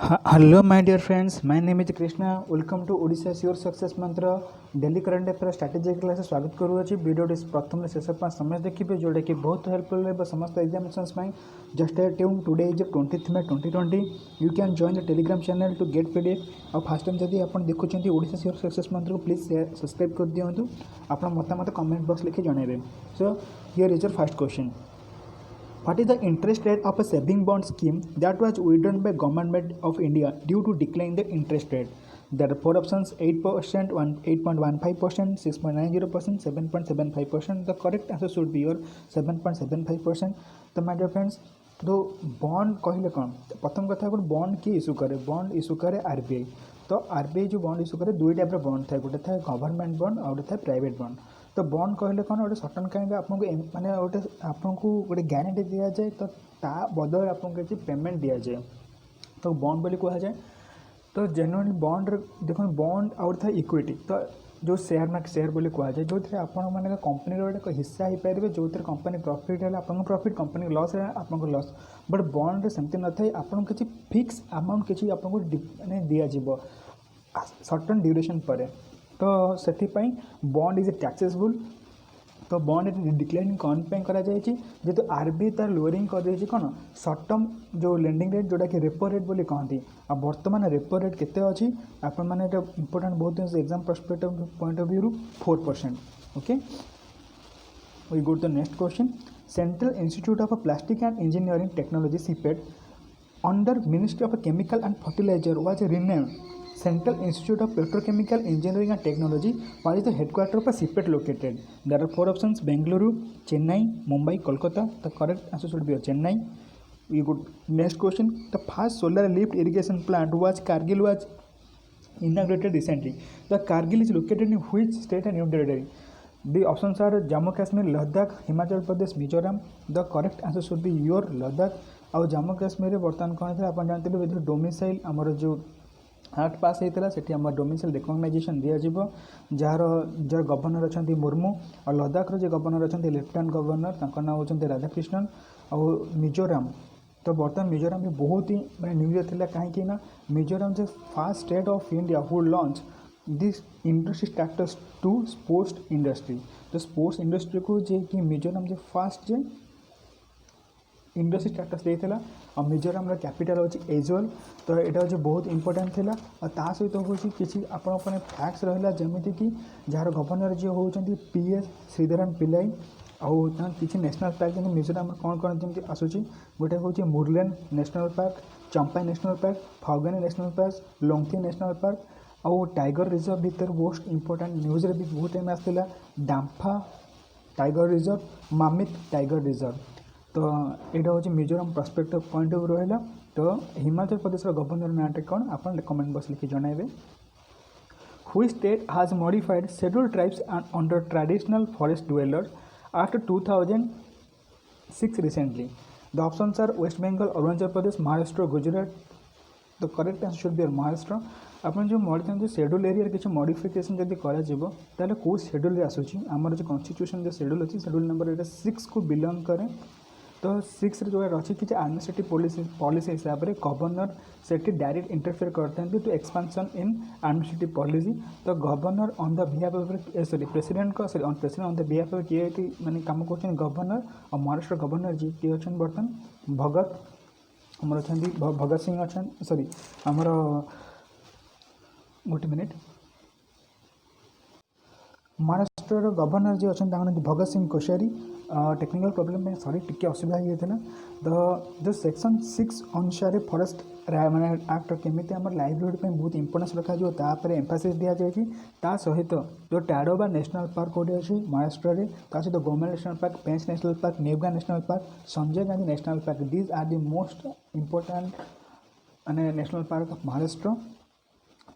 Hello, my dear friends. My name is Krishna. Welcome to Odisha's Your Success Mantra daily current affair strategy class स्वागत करुँच video प्रथम शेष पर समस्त देखिए जोटा कि बहुत हेल्पफुल है समस्त examinations just tune today is 20 May 2020 you can join the Telegram channel to get PDF और फास्ट टाइम जब आप देखुं ओडिशा योर सक्सेस मंत्र को प्लीज सब्सक्राइब कर दिंतु आप मतामत कमेंट बॉक्स लिखि जनइबे। So here is your first question. What is the interest rate of a saving bond scheme that was withdrawn by Government of India due to decline in the interest rate? There are four options: 8%, 8.15%, 6.90%, 7.75%. The correct answer should be your 7.75%. तो my dear friends, तो bond कहले कौन प्रथम कथा bond किए issue करे bond issue करे RBI. तो आरबीआई जो बॉन्ड इश्यू करे दुई टाइप बॉन्ड थाए गोटे थाए गवर्नमेंट बॉन्ड और गोटे थाए प्राइवेट बॉन्ड। तो बॉन्ड कहले कौन गोटे सर्टन काइंड आपको माने गोटे आपको गोटे गारंटी दि जाए तो ता बदल आपको किसी पेमेंट दि जाए तो बॉन्ड बोली कह जाए। तो जेन्युइनली बॉन्ड देख बॉन्ड आउट था इक्विटी तो जो शेयर बोली कह जाए जो थे आपण माने कंपनी गोटे हिस्सा हो पारे जो थे कंपनी प्रॉफिट है आपको प्रॉफिट कंपनी लॉस है आपको लॉस। बट बॉन्ड सेमती न थाई आपन किसी फिक्स अमाउंट किसी आपको माने दि जाव सर्टन ड्यूरेशन पर। तो से बॉन्ड इज टैक्सेबल। तो बॉन्ड डिक्लाइन कौन पे जेहेतु आरबीआई तार लोअरिंग कर कौन सर्ट टर्म जो लेंडिंग रेट जोटा कि रेपो रेट बोली कहती आ बर्तमान रेपो रेट केते अच्छी आपण मैंने इंपोर्टेंट बहुत exam perspective point of view 4%। Okay we go to the next question. Central institute of plastic and engineering technology CIPET under ministry of chemical and fertilizer was renamed Central Institute of Petrochemical Engineering and Technology. What is the headquarters of CPET located? There are four options: Bengaluru, Chennai, Mumbai, Kolkata. The correct answer should be Chennai. We go next question. The first solar lift irrigation plant was inaugurated recently. The Kargil is located in which state and union territory? The options are Jammu Kashmir, Ladakh, Himachal Pradesh, Mizoram. The correct answer should be your Ladakh. और जम्मू कश्मीर बर्तमान कौन थे आप जानते हैं domicile आमर जो act पास होता है आम डोमिसाइल रिकग्नाइजेशन दिज्व जार जार गवर्नर अच्छा मुर्मू और लद्दाख जो गवर्नर अच्छा लेफ्टिनेंट गवर्नर नाम होते राधाकृष्णन और मिजोराम। तो बर्तमान मिजोराम भी बहुत ही मैं न्यूज था कहीं मिजोराम जो first state of India who launch this industry starters to sports industry. तो स्पोर्ट्स इंडस्ट्री को जे कि मिजोराम जो फर्स्ट जे इंडस्ट्री स्टार्टस देता और मिजोराम कैपिटल होची एजोल। तो यहाँ हूँ बहुत इंपोर्टेंट थिला और ता सहित हूँ किसी आपने फैक्ट्स रहा जमीती कि जार गवर्नर जो होती PS श्रीधरन पिल्लाई और किसी नेशनल पार्क जमी मिजोराम कौन कौन जमी आसूँ गोटे हूँ Murlen national park, Champhai national park, Phawngpui national park, लोंगथी नेशनल पार्क और टाइगर रिजर्व भीतर मोस्ट इंपोर्टेंट न्यूज भी बहुत टाइम आसाला Dampa tiger reserve, Mamit tiger reserve. तो यहाँ हूँ मिजोराम पर्सपेक्टिव पॉइंट ऑफ रहा। तो हिमाचल प्रदेश गवर्नर नाटे कौन आप कमेंट बॉक्स लिखि जनइबे। Which state has modified scheduled tribes under traditional forest dwellers after 2006 recently? The options are west Bengal, Arunachal Pradesh, Maharashtra, Gujarat. The correct answer should be Maharashtra. आप जो मॉडिफाइड शेड्यूल एरिया किसी मॉडिफिकेशन जब कर कौ शेड्यूल आसूँ आमर जो कॉन्स्टिट्यूशन जो शेड्यूल अच्छी शेड्यूल नंबर 6 को बिलोंग करें। तो 6 जो अच्छी किसी एडमिनिस्ट्रेटिव पॉलिसी हिसाब से गवर्नर से डायरेक्ट इंटरफेयर करते हैं to expansion in administrative policy. तो governor on the behalf of president को president on the behalf of किए माने काम कर गवर्नर और महाराष्ट्र गवर्नर जी किए अच्छा बर्तमान भगत आमर अच्छा भगत सिंह अच्छा सॉरी आमर गोटे मिनिट महाराष्ट्र गवर्नर जी अच्छा भगत सिंह कोश्यारी। टेक्निकल प्रोब्लेम में सॉरी टिके असुविधा होता जो सेक्शन 6 अनुसार फॉरेस्ट माने एक्ट केमी आम लाइवलीहुड में बहुत इंपोर्टेंस रखा एम्फासिस दि जाए सहित जो टाडोबा नेशनल पार्क गोटे अच्छी महाराष्ट्र में सहित गोमेल national park, Pench national park, Navegaon national park, Sanjay Gandhi national park these are the most important माने नेशनल पार्क ऑफ महाराष्ट्र।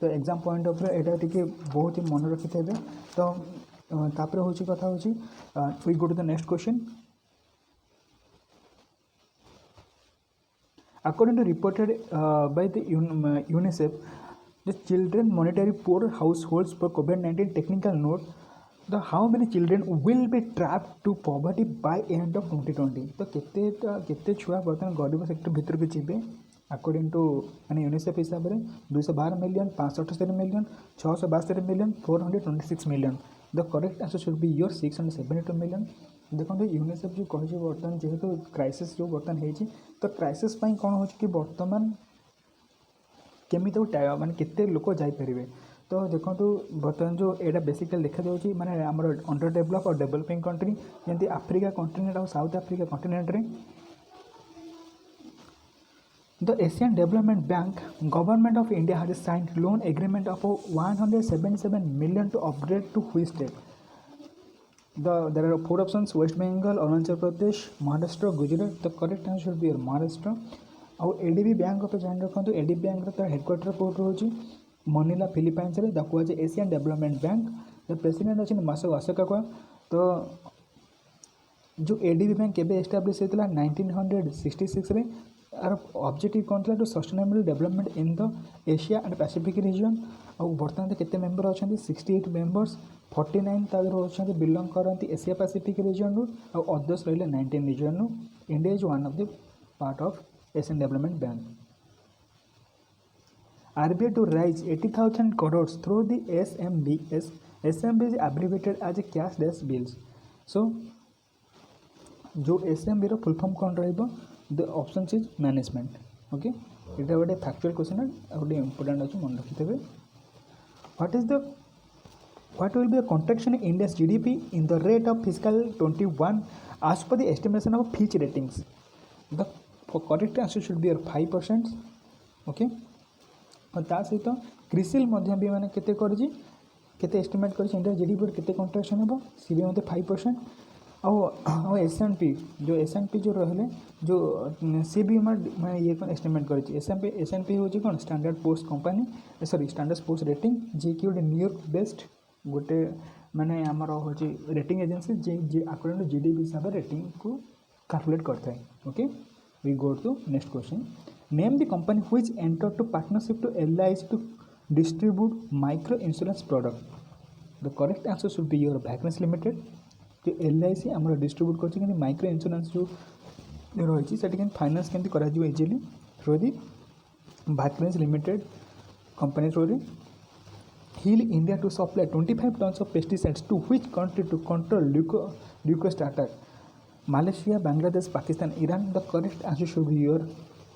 तो एग्जाम पॉइंट ऑफ व्यू ये बहुत ही मन रखी थे। तो तापर हूँ कथा हूँ we go to the next question. According to reported by the UNICEF the children monetary poor households for COVID-19 technical note the how many children will be trapped to poverty by end of 2020? तो केते छुआ बर्तमान गरीब sector भीतर को जीवे according to मैंने UNICEF हिसाब से 212 million 578 million 662 million 426 million the correct answer should be your 672 million देखो यूनिसेफ जो कही बर्तमान जेहेतु क्राइसिस जो बर्तमान होती तो क्राइसिस कौन हो कि बर्तमान केमी माने केते लोक जापरेंगे तो देखो बर्तमान जो यहाँ बेसिकली देखा जाऊँगी माने आमर अंडर डेभलप और डेभलपिंग कंट्री जमी आफ्रिका कंटिनेंट और साउथ आफ्रिका कंटिनेंट रे the Asian development bank government of India has signed loan agreement of 177 million to upgrade to which state there are four options West Bengal Arunachal Pradesh Maharashtra Gujarat the correct answer should be Maharashtra ଆଉ ADB bank तो जान रखु ADB bank तार headquarter court रोचे Manila Philippines रे ताकू आज Asian development bank the president अच्छे मासो अशोका तो जो एडीबी बैंक केबे एस्टाब्लिश होता 1966 रे आर ऑब्जेक्टिव कौन था to sustainable development in the Asia and Pacific region और बर्तमान केते मेंबर अच्छा 68 मेंबर्स 49 तादर अच्छा बिलोंग करती एशिया पैसिफिक रीजन रु और अदर्स रहिले 19 रीजन रु India is one of the part of Asian development bank RBI to raise 80,000 crores through the SMBS. SMB is abbreviated as a cashless bills. So, जो SMB रो full form कौन रहिबो the option is management okay इटा गोटे factual question है गोटे important अच्छे मन रखिथे what will be a contraction in India's GDP in the rate of physical 21 as per the estimation of Fitch ratings the correct answer should be 5% okay और ता सहित क्रिसिल भी मैंने केते करजी केते एस्टिमेट कर इंडिया GDP केते कॉन्ट्रैक्शन हेबो सी भी मते 5% और S&P जो रहे जो सी भी मैं ये कौन एस्टिमेट कर S&P हूँ कौन standard post company sorry standard post rating जी कि गोटे न्यूयॉर्क बेस्ड गोटे माने आमर हूँ रेटिंग एजेंसी जे अकॉर्डिंग टू GDP हिसाब से रेटिंग को कैलकुलेट करता है okay we go to next question name the company which entered to partnership to LIC to distribute micro insurance product the correct answer should be your वैकनेस limited जो LIC आम distribute कर micro insurance जो रही है finance केमती कर easily through the वैकनेस limited company through HIL India to supply 25 tons of pesticides to which country to control ल्यूकोस्टार्टर Malaysia Bangladesh Pakistan Iran the correct answer should be your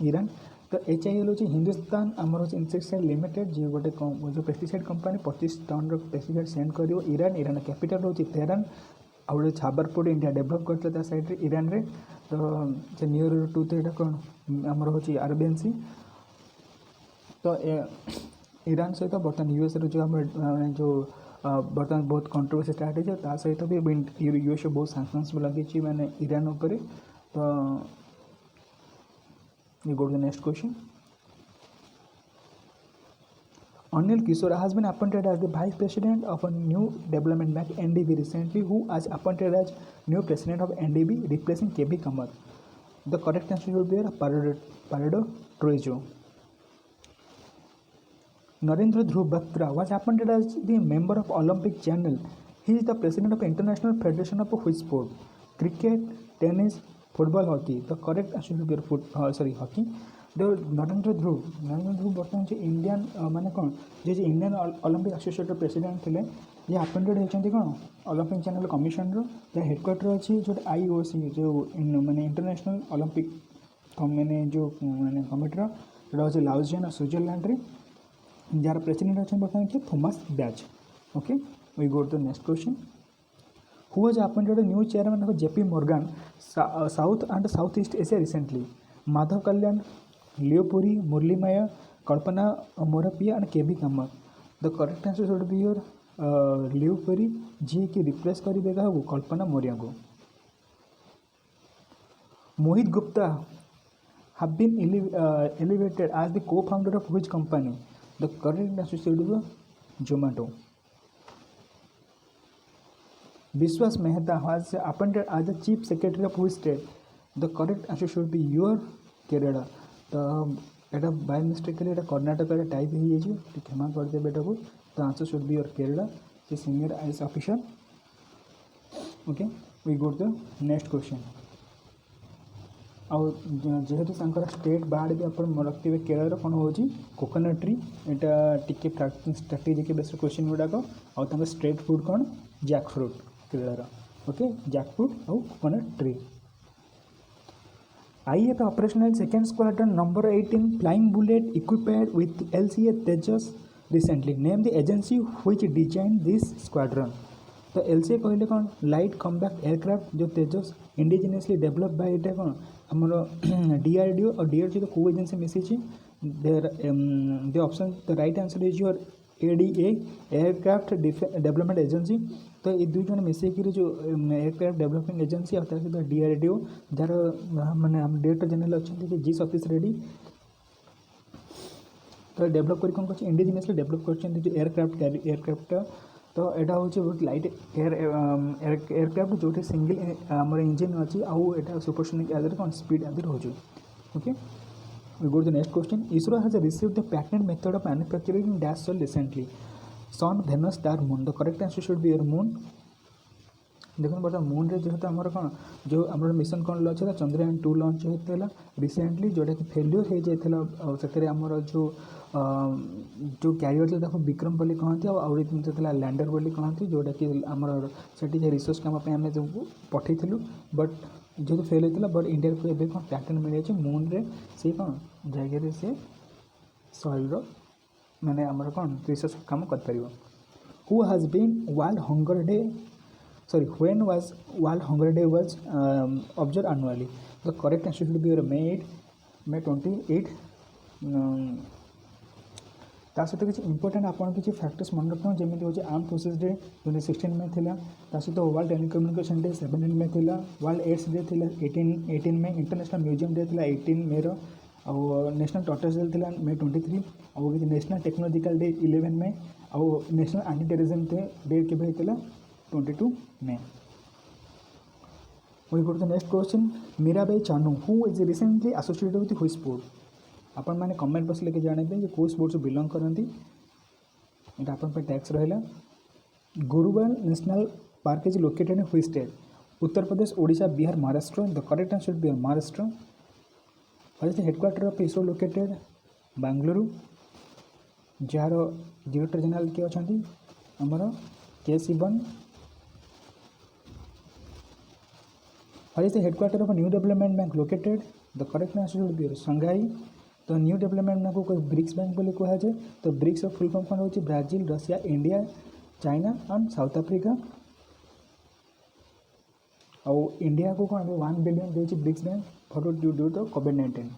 Iran तो HIL हूँ हिंदुस्तान आमर हूँ इनसेक्टिसाइड लिमिटेड जी गोटे जो pesticide company 25 ton pesticide send कर Iran capital हूँ तेहरान आ गए छाबरपुर इंडिया डेभलप करता साइड ईरान रे तो से नियर टू तो यहाँ कौन आमर हूँ RBN सी तो ईरान सहित बर्तमान US जो आम जो बर्तमान बहुत कंट्रोवर्सी स्टार्ट है सहित भी US बहुत सैंक्शंस भी लगी मैंने ईरान उपर तो you go to the next question Anil Kishore has been appointed as the vice president of a new development bank NDB recently who was appointed as new president of NDB replacing KB Kamar the correct answer will be Parado Trejo Narendra Dhruv Batra was appointed as the member of Olympic channel he is the president of International Federation of which sport cricket tennis football hockey तो correct answer should be hockey जो नरेंद्र ध्रुव बर्तमान जो Indian माने कौन जे Indian Olympic Association president थे ये appointed होती कौन ओलंपिक चैनल कमिशन रो हेडक्वार्टर अच्छी जो IOC जो माने इंटरनेशनल ओलंपिक मैंने जो मैंने कमिटीर जोटा हूँ लाउजियाना स्विट्जरलैंड रे जार प्रेसिडेंट अच्छे बर्तमान किए Thomas Bach okay we go to next question who was appointed as new chairman of JP Morgan South and Southeast Asia recently Madhav Kalyan Leo Puri Murli Maya Kalpana Morapia and KB Kamar the correct answer should be your Leo Puri जी की replace करेगा वो कल्पना मौर्य को Mohit Gupta have been elevated as the co-founder of which company the correct answer should be Zomato Vishwas Mehta was appointed as the chief secretary of which state the correct answer should be your Kerala तो एटा bye mistakenly एटा Karnataka type हो जाए क्षमा करदे बेटा को तो answer should be your Kerala से senior IAS officer okay we go to next question जेहेतु स्टेट बार्ड भी आप रखिए केरल कौन हो कोकोनट ट्री यहाँ टी स्ट्राटेजिक बेस क्वेश्चन गुड़ाक आउ स्ट्रेट फूड कौन jack fruit Kerala okay jack fruit आउ coconut tree IAF operational second squadron number 18 flying bullet equipped with LCA Tejas recently. Name the agency which designed this squadron. तो LCA कहले कौन light combat aircraft जो तेजस indigenously develop by इटा कौन हमर DRDO और DRDO तो को एजेंसी मिसी the option the right answer is your ADA aircraft development agency तो ये दुई जन मिसेक जो एयरक्राफ्ट डेवलपिंग एजेंसी और सहित DRDO जार माने डायरेक्टर जनरल अच्छा कि जी सतीश रेड्डी तो डेवलप कर कौन कर इंडिजिनियसली डेवलप कर एयरक्राफ्ट तो यहाँ हूँ बहुत लाइट एयरक्राफ्ट जो सिंगल आम इंजिन अच्छी आउ यहाँ सुपरसोनिक आदर कौन स्पीड आदर हो okay we go to the next question. ISRO has received the patent method of manufacturing dash cell recently. Sun, Venus, Star, Moon. The correct answer should be your moon. देखो बता moon रे जेहेतु आमर कौन जो आम मिशन कौन launch है चंद्रयान 2 लॉन्च होता रिसेंटली जोटा कि फेल्योर हो जाता से आमर जो क्यारियर था विक्रम बोली कहती आउटा लैंडर बोली कहती जोटा कि आमर से रिसर्च काम आम जो पठे बट जेहतु फेल होता बट इंडिया को एवं कौन पैटर्न मिल जाए मून रे से कौन जगह से सॉइल माने आमर कौन रिसर्च काम कर who has been world hunger day sorry when was world hunger day was observed annually the correct answer should be your May 28 ता सहित किसी इंपोर्टेंट आपन किसी फैक्टर्स मन रखना जमी हो आर्म फोर्सेस डे 2016 में थिला ता सहित वर्ल्ड टेलीकम्युनिकेशन डे 17 में थिला वर्ल्ड एड्स डे थिला 18 में इंटरनेशनल म्यूजियम डे थिला 18 में रो और नेशनल टॉर्टर्स डे थिला May 23 और नेशनल टेक्नोलॉजिकल डे 11 में और नेशनल एंटी टेररिज्म डे के भी थिला 22 में we go to the next question Mirabai Chanu who is recently associated with which sport अपन माने कमेंट बॉक्स लेके जाने जो को स्पोर्ट्स बिलोंग करती ये अपन पे टैक्स रहा गुरुवाल national park is located in which state Uttar Pradesh Odisha Bihar Maharashtra the correct answer should be Maharashtra what is the headquarter of ISRO located Bengaluru जार डायरेक्टर जनरल किए अच्छा आमर K Sivan What is the headquarter of a new development bank located? The correct answer will be Shanghai. तो new development bank को BRICS bank बोली कहा जाए तो ब्रिक्स फुल फॉर्म कौन होची Brazil Russia India China and South Africa और India को कौन 1 बिलियन देची BRICS bank for due to कोविड-19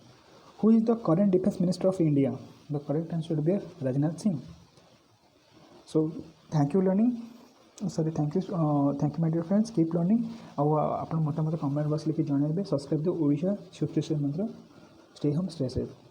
who is the current defence minister of India the correct answer should be Rajnath Singh so thank you learning sorry thank you my dear friends keep learning और आप मत comment box लिखि जनइबे subscribe the Odisha शिक्षा मंत्र stay home stay safe